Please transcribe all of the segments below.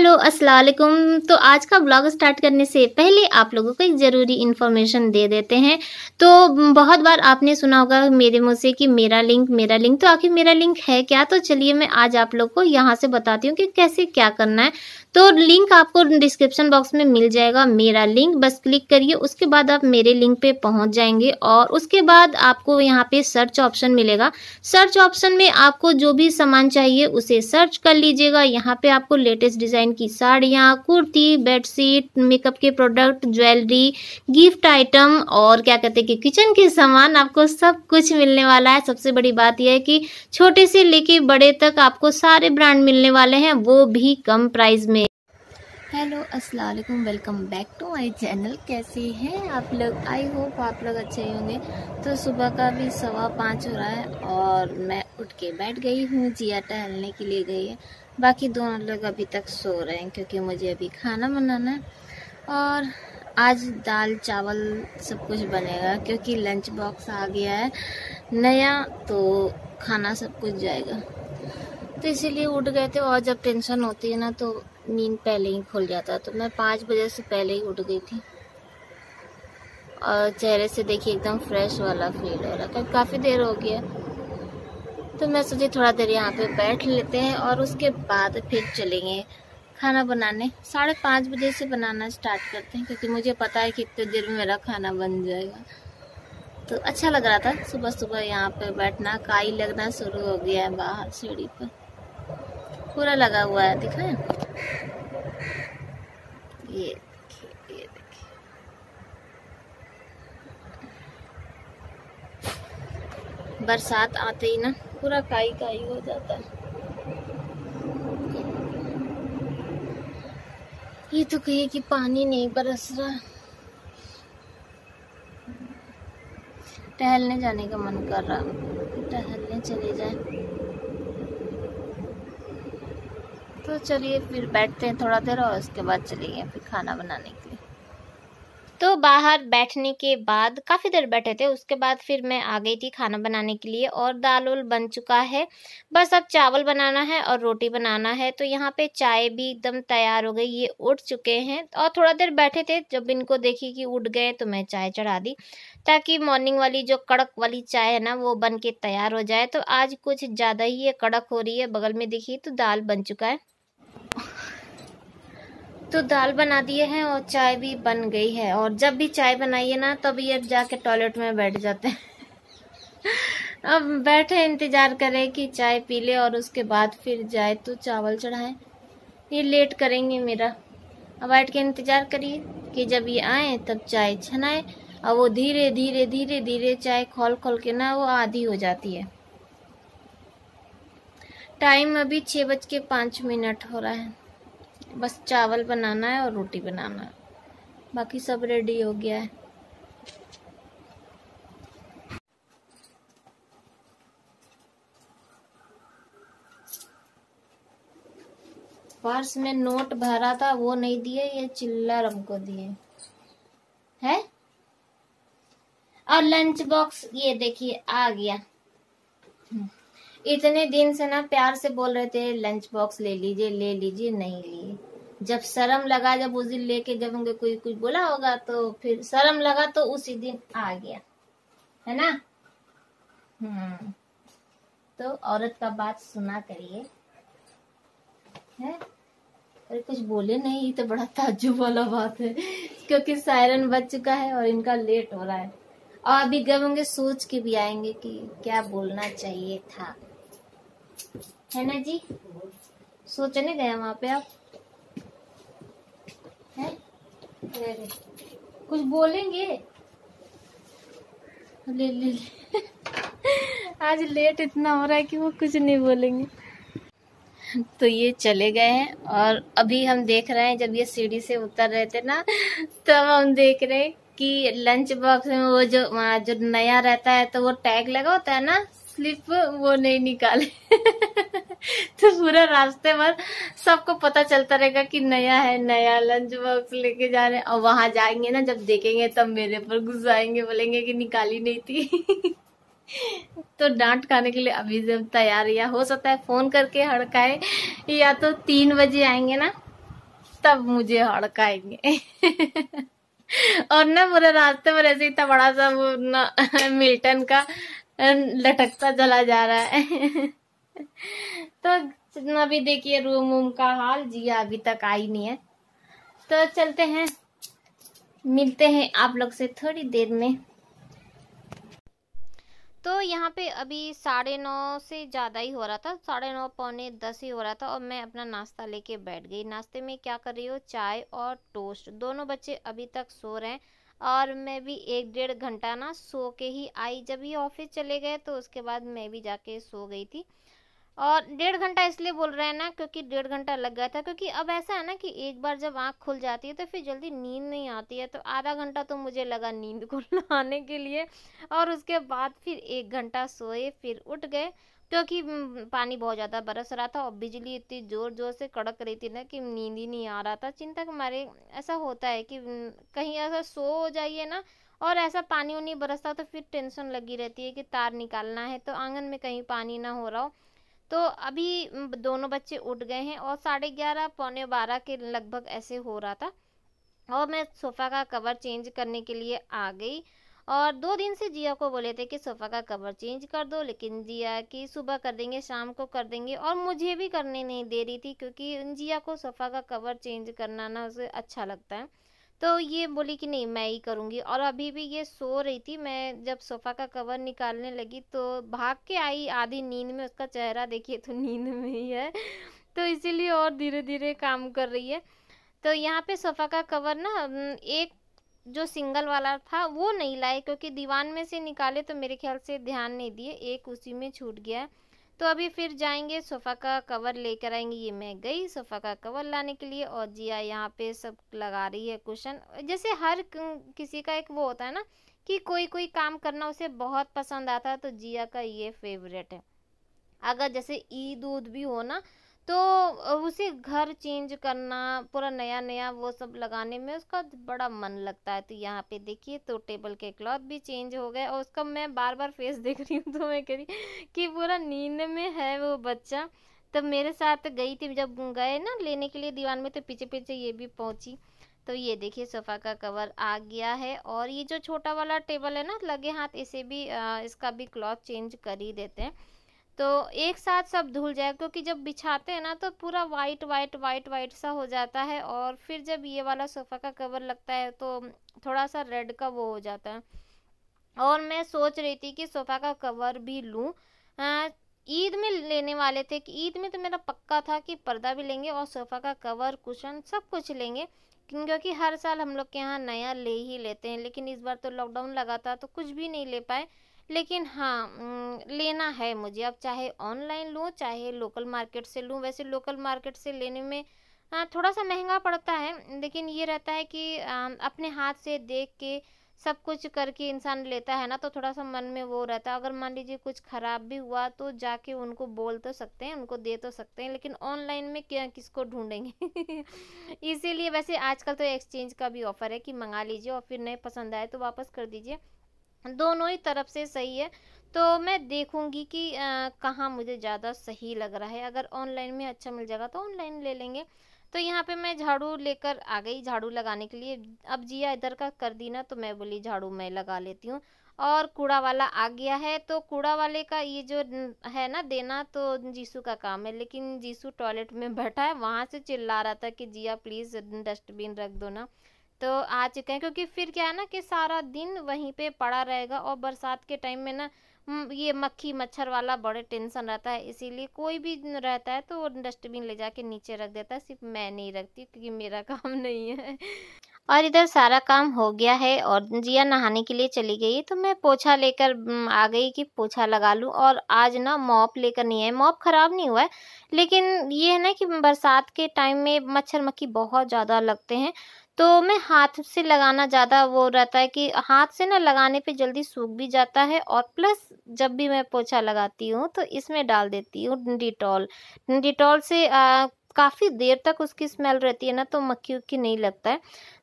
Hello अस्सलाम वालेकुम। तो आज का ब्लॉग स्टार्ट करने से पहले आप लोगों को एक ज़रूरी इन्फॉर्मेशन दे देते हैं। तो बहुत बार आपने सुना होगा मेरे मुँह से कि मेरा लिंक। तो आखिर मेरा लिंक है क्या? तो चलिए मैं आज आप लोग को यहाँ से बताती हूँ कि कैसे क्या करना है। तो लिंक आपको डिस्क्रिप्शन बॉक्स में मिल जाएगा, मेरा लिंक। बस क्लिक करिए, उसके बाद आप मेरे लिंक पे पहुँच जाएंगे और उसके बाद आपको यहाँ पे सर्च ऑप्शन मिलेगा। सर्च ऑप्शन में आपको जो भी सामान चाहिए उसे सर्च कर लीजिएगा। यहाँ पे आपको लेटेस्ट डिज़ाइन की साड़ियाँ, कुर्ती, बेडशीट, मेकअप के प्रोडक्ट, ज्वेलरी, गिफ्ट आइटम और क्या कहते हैं कि किचन के सामान, आपको सब कुछ मिलने वाला है। सबसे बड़ी बात यह है कि छोटे से लेके बड़े तक आपको सारे ब्रांड मिलने वाले हैं, वो भी कम प्राइस में। हेलो अस्सलाम वालेकुम, welcome back to my channel. कैसे हैं आप लोग? आई होप आप लोग अच्छे ही होंगे। तो सुबह का भी 5:15 हो रहा है और मैं उठ के बैठ गई हूँ। जिया टहलने के लिए गई है, बाकी दोनों लोग अभी तक सो रहे हैं क्योंकि मुझे अभी खाना बनाना है। और आज दाल चावल सब कुछ बनेगा क्योंकि लंच बॉक्स आ गया है नया, तो खाना सब कुछ जाएगा। तो इसीलिए उठ गए थे। और जब टेंशन होती है ना तो नींद पहले ही खुल जाता है। तो मैं 5 बजे से पहले ही उठ गई थी और चेहरे से देखिए एकदम फ्रेश वाला फील हो रहा है। काफ़ी देर हो गया तो मैं सोची थोड़ा देर यहाँ पे बैठ लेते हैं और उसके बाद फिर चलेंगे खाना बनाने। 5:30 बजे से बनाना स्टार्ट करते हैं क्योंकि मुझे पता है कि इतने देर में मेरा खाना बन जाएगा। तो अच्छा लग रहा था सुबह सुबह यहाँ पे बैठना। काई लगना शुरू हो गया है बाहर सीढ़ी पर, पूरा लगा हुआ है, दिखाएं? ये देखिए बरसात आते ही ना पूरा काई काई हो जाता है। ये तो कहिए कि पानी नहीं बरस रहा। टहलने जाने का मन कर रहा, टहलने चले जाए। तो चलिए फिर बैठते हैं थोड़ा देर और उसके बाद चलेंगे फिर खाना बनाने के लिए। तो बाहर बैठने के बाद काफ़ी देर बैठे थे, उसके बाद फिर मैं आ गई थी खाना बनाने के लिए। और दाल उल बन चुका है, बस अब चावल बनाना है और रोटी बनाना है। तो यहाँ पे चाय भी एकदम तैयार हो गई, ये उठ चुके हैं। और थोड़ा देर बैठे थे, जब इनको देखी कि उठ गए तो मैं चाय चढ़ा दी ताकि मॉर्निंग वाली जो कड़क वाली चाय है ना वो बन के तैयार हो जाए। तो आज कुछ ज़्यादा ही ये कड़क हो रही है। बगल में देखिए तो दाल बन चुका है। तो दाल बना दिए हैं और चाय भी बन गई है। और जब भी चाय बनाइए ना तब ये जाके टॉयलेट में बैठ जाते हैं। अब बैठे इंतजार करें कि चाय पी ले और उसके बाद फिर जाए तो चावल चढ़ाए। ये लेट करेंगे मेरा। अब बैठ के इंतजार करिए कि जब ये आए तब चाय छनाए। और वो धीरे धीरे धीरे धीरे चाय खोल खोल के ना वो आधी हो जाती है। टाइम अभी 6:05 हो रहा है। बस चावल बनाना है और रोटी बनाना है, बाकी सब रेडी हो गया है। पर्स में नोट भरा था वो नहीं दिए, ये चिल्लर हमको दिए है। और लंच बॉक्स ये देखिए आ गया। इतने दिन से ना प्यार से बोल रहे थे लंच बॉक्स ले लीजिए, नहीं लिए। जब शर्म लगा, जब उस दिन लेके जब उनके कोई कुछ बोला होगा तो फिर शर्म लगा तो उसी दिन आ गया, है ना। तो औरत का बात सुना करिए, है। अरे कुछ बोले नहीं, ये तो बड़ा ताज्जुब वाला बात है क्योंकि सायरन बज चुका है और इनका लेट हो रहा है। और अभी गए होंगे, सोच के भी आएंगे कि क्या बोलना चाहिए था, है ना जी। सोचने गए वहां पे आप हैं? कुछ बोलेंगे? ले। आज लेट इतना हो रहा है कि वो कुछ नहीं बोलेंगे। तो ये चले गए हैं और अभी हम देख रहे हैं, जब ये सीढ़ी से उतर रहे थे ना तब हम देख रहे हैं कि लंच बॉक्स में वो जो नया रहता है तो वो टैग लगा होता है ना, स्लिप, वो नहीं निकाले। तो पूरा रास्ते भर सबको पता चलता रहेगा कि नया है, नया लंच बॉक्स लेके जा रहे हैं। और वहां जाएंगे ना, जब देखेंगे तब मेरे पर गुस्सा आएंगे, बोलेंगे कि निकाली नहीं थी। तो डांट खाने के लिए अभी जब तैयार, या हो सकता है फोन करके हड़काए, या तो 3 बजे आएंगे ना तब मुझे हड़काएंगे। और ना पूरे रास्ते में ऐसे इतना बड़ा सा वो ना मिल्टन का लटकता चला जा रहा है। तो अभी देखिए रूम वूम का हाल, जिया अभी तक आई नहीं है। तो चलते हैं, मिलते हैं आप लोग से थोड़ी देर में। तो यहाँ पे अभी 9:30 से ज़्यादा ही हो रहा था, 9:30 पौने 10 ही हो रहा था, और मैं अपना नाश्ता लेके बैठ गई। नाश्ते में क्या कर रही हूँ, चाय और टोस्ट। दोनों बच्चे अभी तक सो रहे हैं और मैं भी 1-1.5 घंटा ना सो के ही आई। जब ये ऑफिस चले गए तो उसके बाद मैं भी जाके सो गई थी। और 1.5 घंटा इसलिए बोल रहे हैं ना क्योंकि 1.5 घंटा लग गया था, क्योंकि अब ऐसा है ना कि एक बार जब आँख खुल जाती है तो फिर जल्दी नींद नहीं आती है। तो आधा घंटा तो मुझे लगा नींद को लाने के लिए, और उसके बाद फिर 1 घंटा सोए, फिर उठ गए क्योंकि पानी बहुत ज़्यादा बरस रहा था और बिजली इतनी ज़ोर ज़ोर से कड़क रही थी ना कि नींद ही नहीं आ रहा था। चिंता के मारे ऐसा होता है कि कहीं ऐसा सो जाइए ना और ऐसा पानी उनी बरसता तो फिर टेंशन लगी रहती है कि तार निकालना है, तो आंगन में कहीं पानी ना हो रहा हो। तो अभी दोनों बच्चे उठ गए हैं और 11:30 पौने 12 के लगभग ऐसे हो रहा था, और मैं सोफ़ा का कवर चेंज करने के लिए आ गई। और 2 दिन से जिया को बोले थे कि सोफ़ा का कवर चेंज कर दो, लेकिन जिया कि सुबह कर देंगे, शाम को कर देंगे, और मुझे भी करने नहीं दे रही थी क्योंकि जिया को सोफ़ा का कवर चेंज करना ना उसे अच्छा लगता है। तो ये बोली कि नहीं मैं ही करूँगी, और अभी भी ये सो रही थी। मैं जब सोफ़ा का कवर निकालने लगी तो भाग के आई आधी नींद में, उसका चेहरा देखिए तो नींद में ही है। तो इसीलिए और धीरे धीरे काम कर रही है। तो यहाँ पे सोफ़ा का कवर ना एक जो सिंगल वाला था वो नहीं लाए, क्योंकि दीवान में से निकाले तो मेरे ख्याल से ध्यान नहीं दिए, एक उसी में छूट गया है। तो अभी फिर जाएंगे सोफ़ा का कवर लेकर आएंगे। ये मैं गई सोफ़ा का कवर लाने के लिए, और जिया यहाँ पे सब लगा रही है कुशन। जैसे हर किसी का एक वो होता है ना कि कोई कोई काम करना उसे बहुत पसंद आता है, तो जिया का ये फेवरेट है। अगर जैसे ईद उद भी हो ना तो उसे घर चेंज करना, पूरा नया नया वो सब लगाने में उसका बड़ा मन लगता है। तो यहाँ पे देखिए तो टेबल के क्लॉथ भी चेंज हो गए, और उसका मैं बार बार फेस देख रही हूँ तो मैं कह रही कि पूरा नींद में है वो बच्चा। तब मेरे साथ गई थी, जब गए ना लेने के लिए दीवान में, तो पीछे पीछे ये भी पहुंची। तो ये देखिए सोफ़ा का कवर आ गया है, और ये जो छोटा वाला टेबल है ना लगे हाथ, इसे भी इसका भी क्लॉथ चेंज कर ही देते हैं। तो एक साथ सब धुल जाए, क्योंकि जब बिछाते हैं ना तो पूरा वाइट वाइट वाइट वाइट सा हो जाता है, और फिर जब ये वाला सोफ़ा का कवर लगता है तो थोड़ा सा रेड का वो हो जाता है। और मैं सोच रही थी कि सोफ़ा का कवर भी लूँ। ईद में लेने वाले थे कि ईद में तो मेरा पक्का था कि पर्दा भी लेंगे और सोफ़ा का कवर कुशन सब कुछ लेंगे, क्योंकि हर साल हम लोग के यहाँ नया ले ही लेते हैं। लेकिन इस बार तो लॉकडाउन लगा था तो कुछ भी नहीं ले पाए। लेकिन हाँ लेना है मुझे, अब चाहे ऑनलाइन लूँ चाहे लोकल मार्केट से लूँ। वैसे लोकल मार्केट से लेने में थोड़ा सा महंगा पड़ता है, लेकिन ये रहता है कि अपने हाथ से देख के सब कुछ करके इंसान लेता है ना, तो थोड़ा सा मन में वो रहता है। अगर मान लीजिए कुछ ख़राब भी हुआ तो जाके उनको बोल तो सकते हैं, उनको दे तो सकते हैं, लेकिन ऑनलाइन में क्या किसको ढूंढेंगे। इसीलिए वैसे आजकल तो एक्सचेंज का भी ऑफ़र है कि मंगा लीजिए और फिर नहीं पसंद आए तो वापस कर दीजिए। दोनों ही तरफ से सही है। तो मैं देखूंगी कि कहाँ मुझे ज़्यादा सही लग रहा है। अगर ऑनलाइन में अच्छा मिल जाएगा तो ऑनलाइन ले लेंगे। तो यहाँ पे मैं झाड़ू लेकर आ गई झाड़ू लगाने के लिए। अब जिया इधर का कर दी ना तो मैं बोली झाड़ू मैं लगा लेती हूँ। और कूड़ा वाला आ गया है, तो कूड़ा वाले का ये जो है ना देना, तो जीसू का काम है। लेकिन जीसू टॉयलेट में बैठा है, वहाँ से चिल्ला रहा था कि जिया प्लीज़ डस्टबिन रख दो ना। तो आ चुके हैं, क्योंकि फिर क्या है ना कि सारा दिन वहीं पे पड़ा रहेगा, और बरसात के टाइम में ना ये मक्खी मच्छर वाला बड़े टेंशन रहता है। इसीलिए कोई भी रहता है तो डस्टबिन ले जाके नीचे रख देता है। सिर्फ मैं नहीं रखती क्योंकि मेरा काम नहीं है। और इधर सारा काम हो गया है और जिया नहाने के लिए चली गई, तो मैं पोछा लेकर आ गई कि पोछा लगा लूँ। और आज ना मॉप लेकर नहीं है, मॉप खराब नहीं हुआ है, लेकिन ये है ना कि बरसात के टाइम में मच्छर मक्खी बहुत ज़्यादा लगते हैं। तो मैं हाथ से लगाना ज़्यादा वो रहता है कि हाथ से ना लगाने पे जल्दी सूख भी जाता है, और प्लस जब भी मैं पोछा लगाती हूँ तो इसमें डाल देती हूँ डिटॉल। डिटॉल से काफ़ी देर तक उसकी स्मेल रहती है ना, तो मक्खी उक्खी नहीं लगता है।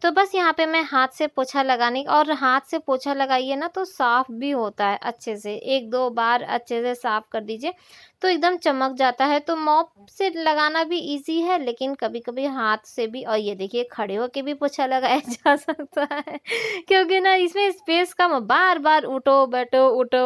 तो बस यहाँ पे मैं हाथ से पोछा लगाने, और हाथ से पोछा लगाइए ना तो साफ भी होता है अच्छे से, 1-2 बार अच्छे से साफ कर दीजिए तो एकदम चमक जाता है। तो मॉप से लगाना भी ईज़ी है, लेकिन कभी-कभी हाथ से भी, और ये देखिए खड़े होके भी पोछा लगाया जा सकता है क्योंकि ना इसमें स्पेस कम, बार-बार उठो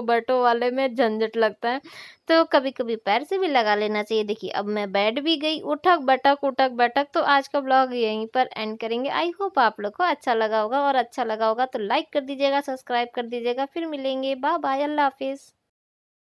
बैठो वाले में झंझट लगता है। तो कभी-कभी पैर से भी लगा लेना चाहिए। देखिए अब मैं बैठ भी गई, उठक बैठक। तो आज का ब्लॉग यहीं पर एंड करेंगे। आई होप आप लोग को अच्छा लगा होगा, और अच्छा लगा होगा तो लाइक कर दीजिएगा, सब्सक्राइब कर दीजिएगा। फिर मिलेंगे, बाय बाय, अल्लाह हाफ़िज़।